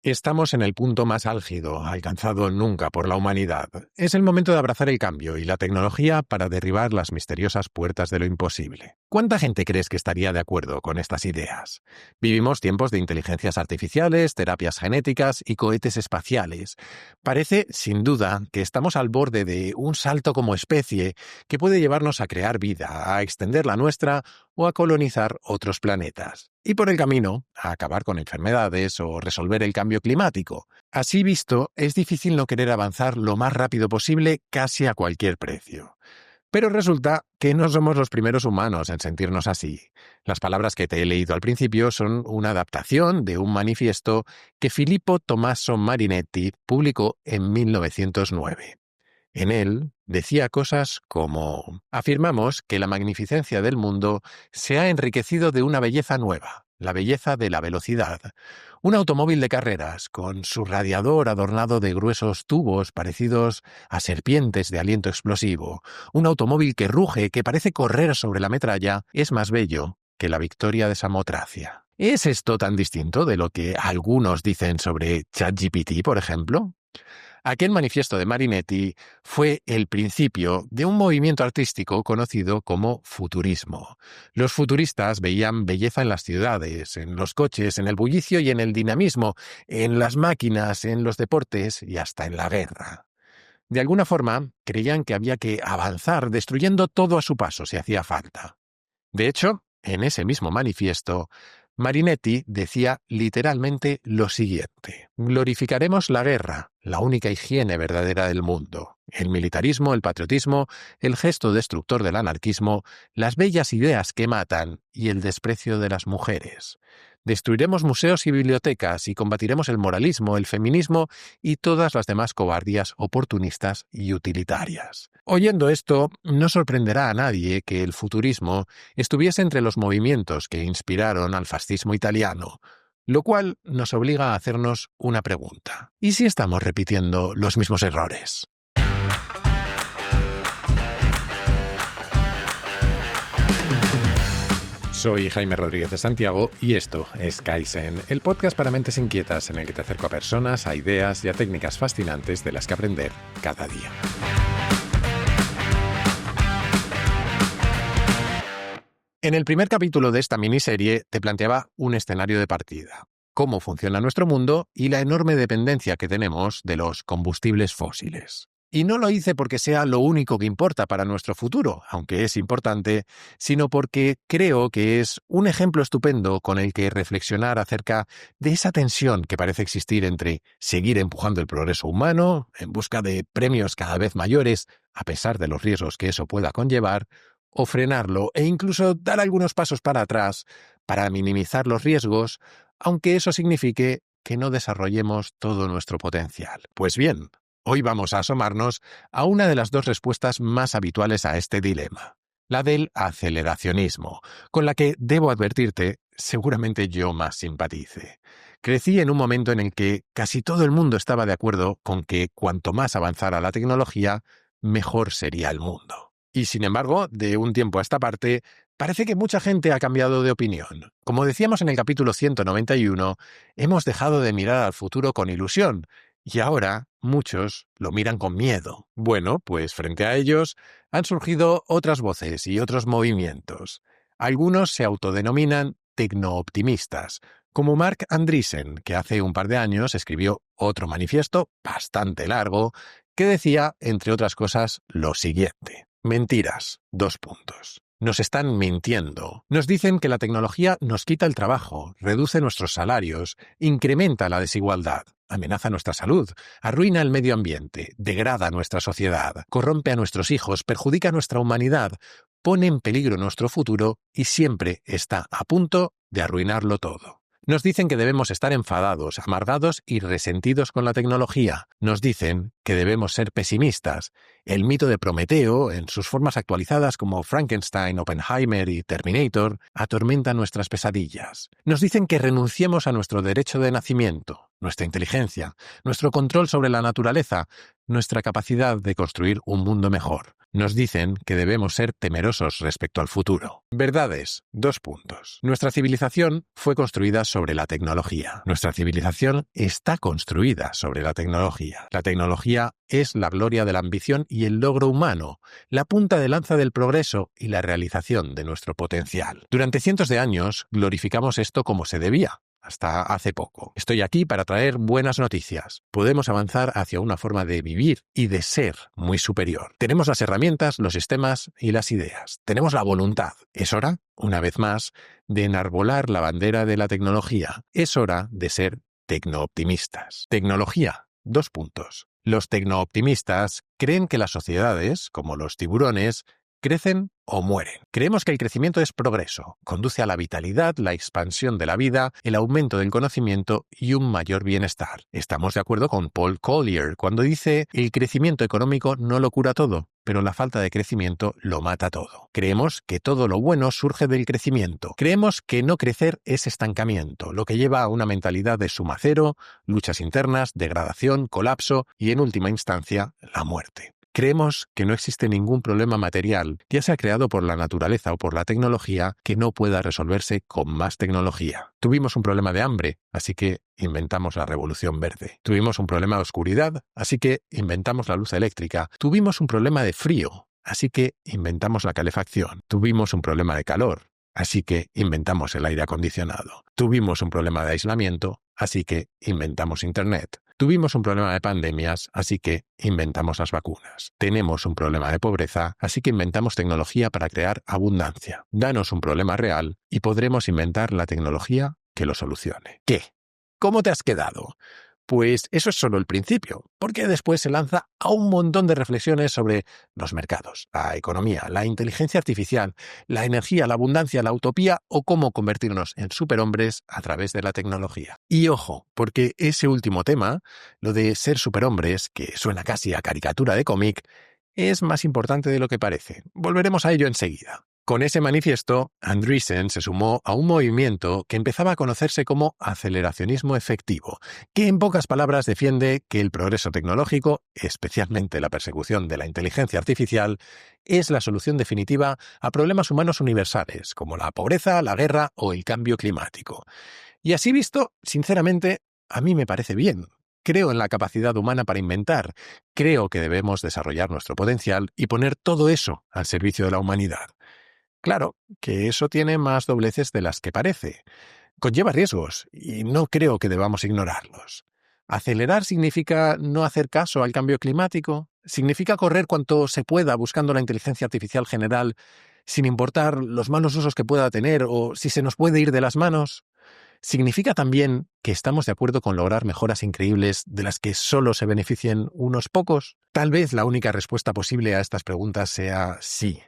Estamos en el punto más álgido alcanzado nunca por la humanidad. Es el momento de abrazar el cambio y la tecnología para derribar las misteriosas puertas de lo imposible. ¿Cuánta gente crees que estaría de acuerdo con estas ideas? Vivimos tiempos de inteligencias artificiales, terapias genéticas y cohetes espaciales. Parece, sin duda, que estamos al borde de un salto como especie que puede llevarnos a crear vida, a extender la nuestra o a colonizar otros planetas. Y por el camino, a acabar con enfermedades o resolver el cambio climático. Así visto, es difícil no querer avanzar lo más rápido posible casi a cualquier precio. Pero resulta que no somos los primeros humanos en sentirnos así. Las palabras que te he leído al principio son una adaptación de un manifiesto que Filippo Tommaso Marinetti publicó en 1909. En él decía cosas como: afirmamos que la magnificencia del mundo se ha enriquecido de una belleza nueva, la belleza de la velocidad. Un automóvil de carreras, con su radiador adornado de gruesos tubos parecidos a serpientes de aliento explosivo, un automóvil que ruge, que parece correr sobre la metralla, es más bello que la victoria de Samotracia. ¿Es esto tan distinto de lo que algunos dicen sobre ChatGPT, por ejemplo? Aquel manifiesto de Marinetti fue el principio de un movimiento artístico conocido como futurismo. Los futuristas veían belleza en las ciudades, en los coches, en el bullicio y en el dinamismo, en las máquinas, en los deportes y hasta en la guerra. De alguna forma, creían que había que avanzar destruyendo todo a su paso si hacía falta. De hecho, en ese mismo manifiesto, Marinetti decía literalmente lo siguiente: glorificaremos la guerra, la única higiene verdadera del mundo. El militarismo, el patriotismo, el gesto destructor del anarquismo, las bellas ideas que matan y el desprecio de las mujeres. Destruiremos museos y bibliotecas y combatiremos el moralismo, el feminismo y todas las demás cobardías oportunistas y utilitarias. Oyendo esto, no sorprenderá a nadie que el futurismo estuviese entre los movimientos que inspiraron al fascismo italiano, lo cual nos obliga a hacernos una pregunta. ¿Y si estamos repitiendo los mismos errores? Soy Jaime Rodríguez de Santiago y esto es Kaizen, el podcast para mentes inquietas en el que te acerco a personas, a ideas y a técnicas fascinantes de las que aprender cada día. En el primer capítulo de esta miniserie te planteaba un escenario de partida: cómo funciona nuestro mundo y la enorme dependencia que tenemos de los combustibles fósiles. Y no lo hice porque sea lo único que importa para nuestro futuro, aunque es importante, sino porque creo que es un ejemplo estupendo con el que reflexionar acerca de esa tensión que parece existir entre seguir empujando el progreso humano en busca de premios cada vez mayores, a pesar de los riesgos que eso pueda conllevar, o frenarlo e incluso dar algunos pasos para atrás para minimizar los riesgos, aunque eso signifique que no desarrollemos todo nuestro potencial. Pues bien, hoy vamos a asomarnos a una de las dos respuestas más habituales a este dilema, la del aceleracionismo, con la que, debo advertirte, seguramente yo más simpatice. Crecí en un momento en el que casi todo el mundo estaba de acuerdo con que cuanto más avanzara la tecnología, mejor sería el mundo. Y sin embargo, de un tiempo a esta parte, parece que mucha gente ha cambiado de opinión. Como decíamos en el capítulo 191, hemos dejado de mirar al futuro con ilusión, y ahora muchos lo miran con miedo. Bueno, pues frente a ellos han surgido otras voces y otros movimientos. Algunos se autodenominan tecnooptimistas, como Marc Andreessen, que hace un par de años escribió otro manifiesto bastante largo que decía, entre otras cosas, lo siguiente: mentiras, . Nos están mintiendo. Nos dicen que la tecnología nos quita el trabajo, reduce nuestros salarios, incrementa la desigualdad, amenaza nuestra salud, arruina el medio ambiente, degrada nuestra sociedad, corrompe a nuestros hijos, perjudica nuestra humanidad, pone en peligro nuestro futuro y siempre está a punto de arruinarlo todo. Nos dicen que debemos estar enfadados, amargados y resentidos con la tecnología. Nos dicen que debemos ser pesimistas. El mito de Prometeo, en sus formas actualizadas como Frankenstein, Oppenheimer y Terminator, atormenta nuestras pesadillas. Nos dicen que renunciemos a nuestro derecho de nacimiento, nuestra inteligencia, nuestro control sobre la naturaleza, nuestra capacidad de construir un mundo mejor. Nos dicen que debemos ser temerosos respecto al futuro. Verdades. 2 puntos. Nuestra civilización fue construida sobre la tecnología. Nuestra civilización está construida sobre la tecnología. La tecnología es la gloria de la ambición y el logro humano, la punta de lanza del progreso y la realización de nuestro potencial. Durante cientos de años glorificamos esto como se debía. Hasta hace poco. Estoy aquí para traer buenas noticias. Podemos avanzar hacia una forma de vivir y de ser muy superior. Tenemos las herramientas, los sistemas y las ideas. Tenemos la voluntad. Es hora, una vez más, de enarbolar la bandera de la tecnología. Es hora de ser tecnooptimistas. Tecnología. 2 puntos. Los tecnooptimistas creen que las sociedades, como los tiburones, crecen o mueren. Creemos que el crecimiento es progreso, conduce a la vitalidad, la expansión de la vida, el aumento del conocimiento y un mayor bienestar. Estamos de acuerdo con Paul Collier cuando dice: el crecimiento económico no lo cura todo, pero la falta de crecimiento lo mata todo. Creemos que todo lo bueno surge del crecimiento. Creemos que no crecer es estancamiento, lo que lleva a una mentalidad de suma cero, luchas internas, degradación, colapso y, en última instancia, la muerte. Creemos que no existe ningún problema material, ya sea creado por la naturaleza o por la tecnología, que no pueda resolverse con más tecnología. Tuvimos un problema de hambre, así que inventamos la revolución verde. Tuvimos un problema de oscuridad, así que inventamos la luz eléctrica. Tuvimos un problema de frío, así que inventamos la calefacción. Tuvimos un problema de calor, así que inventamos el aire acondicionado. Tuvimos un problema de aislamiento, así que inventamos Internet. Tuvimos un problema de pandemias, así que inventamos las vacunas. Tenemos un problema de pobreza, así que inventamos tecnología para crear abundancia. Danos un problema real y podremos inventar la tecnología que lo solucione. ¿Qué? ¿Cómo te has quedado? Pues eso es solo el principio, porque después se lanza a un montón de reflexiones sobre los mercados, la economía, la inteligencia artificial, la energía, la abundancia, la utopía o cómo convertirnos en superhombres a través de la tecnología. Y ojo, porque ese último tema, lo de ser superhombres, que suena casi a caricatura de cómic, es más importante de lo que parece. Volveremos a ello enseguida. Con ese manifiesto, Andreessen se sumó a un movimiento que empezaba a conocerse como aceleracionismo efectivo, que en pocas palabras defiende que el progreso tecnológico, especialmente la persecución de la inteligencia artificial, es la solución definitiva a problemas humanos universales, como la pobreza, la guerra o el cambio climático. Y así visto, sinceramente, a mí me parece bien. Creo en la capacidad humana para inventar. Creo que debemos desarrollar nuestro potencial y poner todo eso al servicio de la humanidad. Claro, que eso tiene más dobleces de las que parece. Conlleva riesgos, y no creo que debamos ignorarlos. Acelerar significa no hacer caso al cambio climático, significa correr cuanto se pueda buscando la inteligencia artificial general, sin importar los malos usos que pueda tener o si se nos puede ir de las manos. Significa también que estamos de acuerdo con lograr mejoras increíbles de las que solo se beneficien unos pocos. Tal vez la única respuesta posible a estas preguntas sea sí.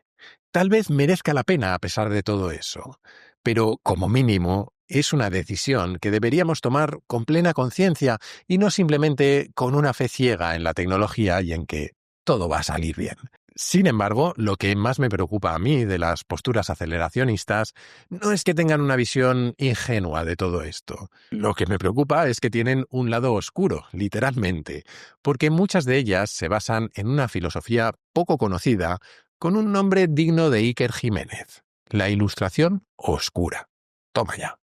Tal vez merezca la pena a pesar de todo eso, pero como mínimo es una decisión que deberíamos tomar con plena conciencia y no simplemente con una fe ciega en la tecnología y en que todo va a salir bien. Sin embargo, lo que más me preocupa a mí de las posturas aceleracionistas no es que tengan una visión ingenua de todo esto. Lo que me preocupa es que tienen un lado oscuro, literalmente, porque muchas de ellas se basan en una filosofía poco conocida con un nombre digno de Iker Jiménez: la ilustración oscura. Toma ya.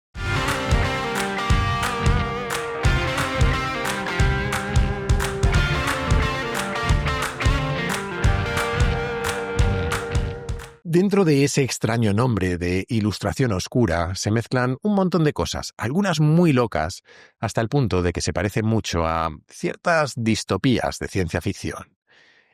Dentro de ese extraño nombre de ilustración oscura se mezclan un montón de cosas, algunas muy locas, hasta el punto de que se parece mucho a ciertas distopías de ciencia ficción.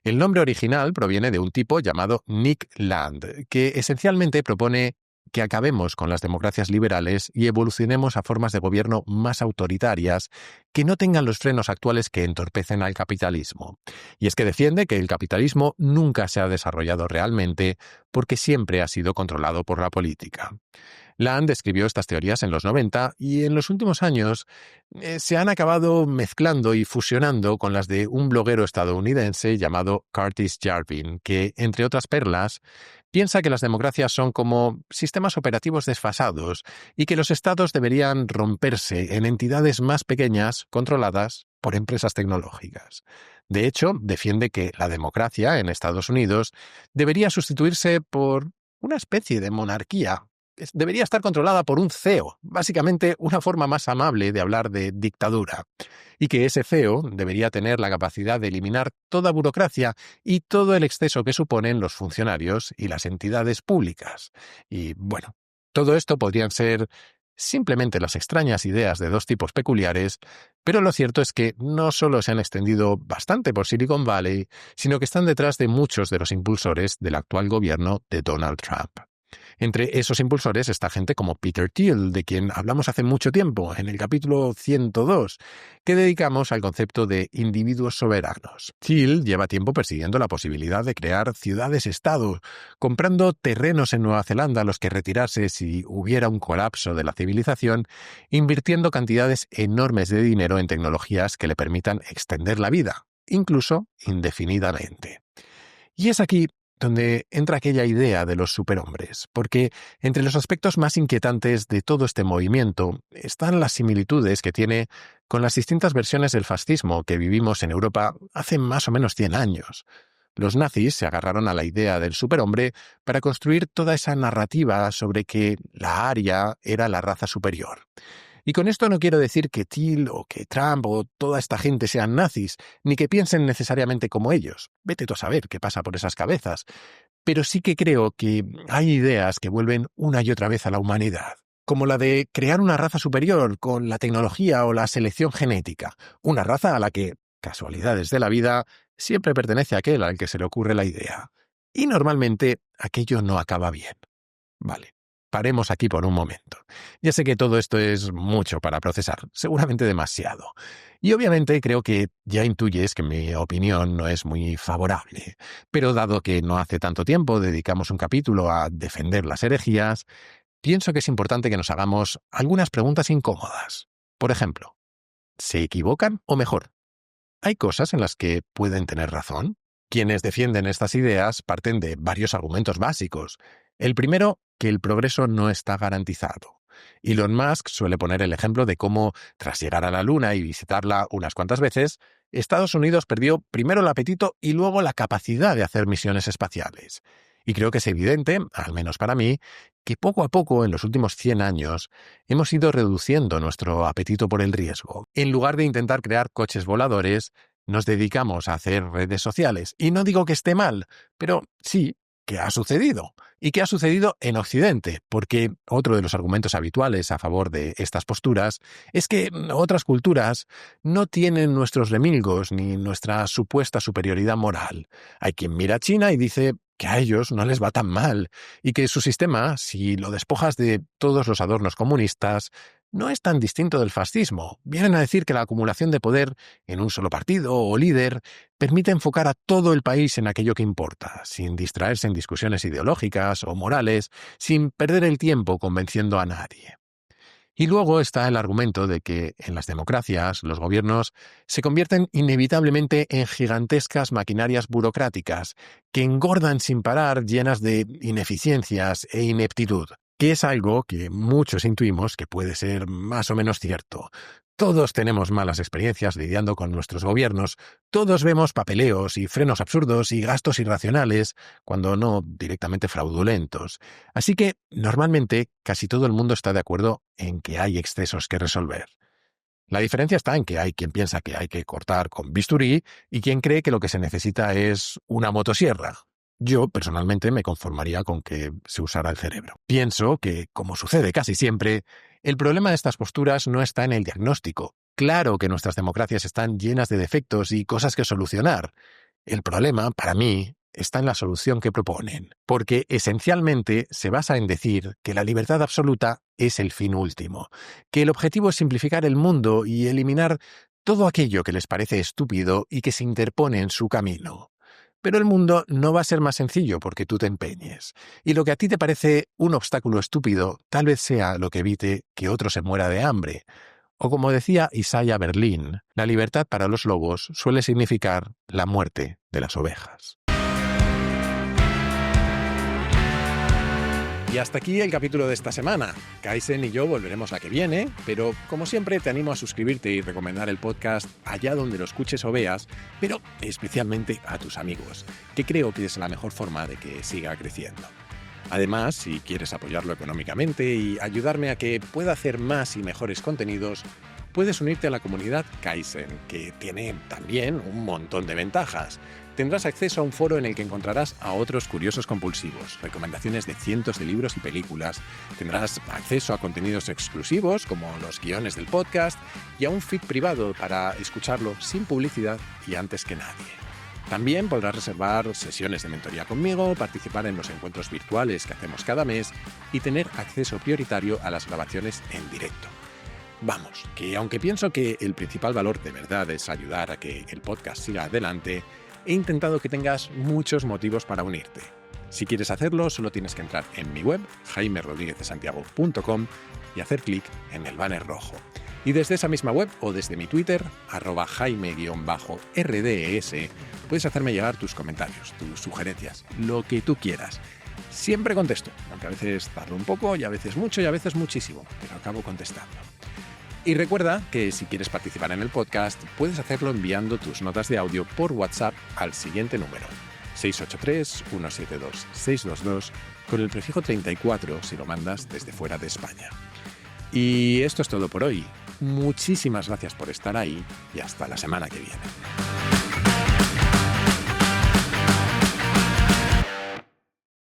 El nombre original proviene de un tipo llamado Nick Land, que esencialmente propone que acabemos con las democracias liberales y evolucionemos a formas de gobierno más autoritarias que no tengan los frenos actuales que entorpecen al capitalismo. Y es que defiende que el capitalismo nunca se ha desarrollado realmente porque siempre ha sido controlado por la política. Land describió estas teorías en los 90 y en los últimos años se han acabado mezclando y fusionando con las de un bloguero estadounidense llamado Curtis Jarvin, que, entre otras perlas, piensa que las democracias son como sistemas operativos desfasados y que los estados deberían romperse en entidades más pequeñas controladas por empresas tecnológicas. De hecho, defiende que la democracia en Estados Unidos debería sustituirse por una especie de monarquía. Debería estar controlada por un CEO, básicamente una forma más amable de hablar de dictadura, y que ese CEO debería tener la capacidad de eliminar toda burocracia y todo el exceso que suponen los funcionarios y las entidades públicas. Y bueno, todo esto podrían ser simplemente las extrañas ideas de dos tipos peculiares, pero lo cierto es que no solo se han extendido bastante por Silicon Valley, sino que están detrás de muchos de los impulsores del actual gobierno de Donald Trump. Entre esos impulsores está gente como Peter Thiel, de quien hablamos hace mucho tiempo, en el capítulo 102, que dedicamos al concepto de individuos soberanos. Thiel lleva tiempo persiguiendo la posibilidad de crear ciudades-estado, comprando terrenos en Nueva Zelanda a los que retirarse si hubiera un colapso de la civilización, invirtiendo cantidades enormes de dinero en tecnologías que le permitan extender la vida, incluso indefinidamente. Y es aquí donde entra aquella idea de los superhombres, porque entre los aspectos más inquietantes de todo este movimiento están las similitudes que tiene con las distintas versiones del fascismo que vivimos en Europa hace más o menos 100 años. Los nazis se agarraron a la idea del superhombre para construir toda esa narrativa sobre que la aria era la raza superior. Y con esto no quiero decir que Thiel o que Trump o toda esta gente sean nazis, ni que piensen necesariamente como ellos. Vete tú a saber qué pasa por esas cabezas. Pero sí que creo que hay ideas que vuelven una y otra vez a la humanidad, como la de crear una raza superior con la tecnología o la selección genética, una raza a la que, casualidades de la vida, siempre pertenece aquel al que se le ocurre la idea. Y normalmente aquello no acaba bien. Vale. Paremos aquí por un momento. Ya sé que todo esto es mucho para procesar, seguramente demasiado. Y obviamente creo que ya intuyes que mi opinión no es muy favorable. Pero dado que no hace tanto tiempo dedicamos un capítulo a defender las herejías, pienso que es importante que nos hagamos algunas preguntas incómodas. Por ejemplo, ¿se equivocan o mejor? ¿Hay cosas en las que pueden tener razón? Quienes defienden estas ideas parten de varios argumentos básicos. El primero, que el progreso no está garantizado. Elon Musk suele poner el ejemplo de cómo, tras llegar a la Luna y visitarla unas cuantas veces, Estados Unidos perdió primero el apetito y luego la capacidad de hacer misiones espaciales. Y creo que es evidente, al menos para mí, que poco a poco, en los últimos 100 años, hemos ido reduciendo nuestro apetito por el riesgo. En lugar de intentar crear coches voladores, nos dedicamos a hacer redes sociales. Y no digo que esté mal, pero sí que ha sucedido. Y que ha sucedido en Occidente, porque otro de los argumentos habituales a favor de estas posturas es que otras culturas no tienen nuestros remilgos ni nuestra supuesta superioridad moral. Hay quien mira a China y dice que a ellos no les va tan mal, y que su sistema, si lo despojas de todos los adornos comunistas, no es tan distinto del fascismo. Vienen a decir que la acumulación de poder en un solo partido o líder permite enfocar a todo el país en aquello que importa, sin distraerse en discusiones ideológicas o morales, sin perder el tiempo convenciendo a nadie. Y luego está el argumento de que en las democracias los gobiernos se convierten inevitablemente en gigantescas maquinarias burocráticas que engordan sin parar, llenas de ineficiencias e ineptitud, que es algo que muchos intuimos que puede ser más o menos cierto. Todos tenemos malas experiencias lidiando con nuestros gobiernos, todos vemos papeleos y frenos absurdos y gastos irracionales, cuando no directamente fraudulentos. Así que, normalmente, casi todo el mundo está de acuerdo en que hay excesos que resolver. La diferencia está en que hay quien piensa que hay que cortar con bisturí y quien cree que lo que se necesita es una motosierra. Yo, personalmente, me conformaría con que se usara el cerebro. Pienso que, como sucede casi siempre, el problema de estas posturas no está en el diagnóstico. Claro que nuestras democracias están llenas de defectos y cosas que solucionar. El problema, para mí, está en la solución que proponen, porque esencialmente se basa en decir que la libertad absoluta es el fin último, que el objetivo es simplificar el mundo y eliminar todo aquello que les parece estúpido y que se interpone en su camino. Pero el mundo no va a ser más sencillo porque tú te empeñes. Y lo que a ti te parece un obstáculo estúpido, tal vez sea lo que evite que otro se muera de hambre. O como decía Isaiah Berlin, la libertad para los lobos suele significar la muerte de las ovejas. Y hasta aquí el capítulo de esta semana. Kaizen y yo volveremos la que viene, pero como siempre te animo a suscribirte y recomendar el podcast allá donde lo escuches o veas, pero especialmente a tus amigos, que creo que es la mejor forma de que siga creciendo. Además, si quieres apoyarlo económicamente y ayudarme a que pueda hacer más y mejores contenidos, puedes unirte a la comunidad Kaizen, que tiene también un montón de ventajas. Tendrás acceso a un foro en el que encontrarás a otros curiosos compulsivos, recomendaciones de cientos de libros y películas, tendrás acceso a contenidos exclusivos como los guiones del podcast y a un feed privado para escucharlo sin publicidad y antes que nadie. También podrás reservar sesiones de mentoría conmigo, participar en los encuentros virtuales que hacemos cada mes y tener acceso prioritario a las grabaciones en directo. Vamos, que aunque pienso que el principal valor de verdad es ayudar a que el podcast siga adelante, he intentado que tengas muchos motivos para unirte. Si quieres hacerlo, solo tienes que entrar en mi web, jaimerodriguezdesantiago.com, y hacer clic en el banner rojo. Y desde esa misma web o desde mi Twitter, @jaime_rds, puedes hacerme llegar tus comentarios, tus sugerencias, lo que tú quieras. Siempre contesto, aunque a veces tardo un poco y a veces mucho y a veces muchísimo, pero acabo contestando. Y recuerda que si quieres participar en el podcast, puedes hacerlo enviando tus notas de audio por WhatsApp al siguiente número, 683-172-622, con el prefijo 34 si lo mandas desde fuera de España. Y esto es todo por hoy. Muchísimas gracias por estar ahí y hasta la semana que viene.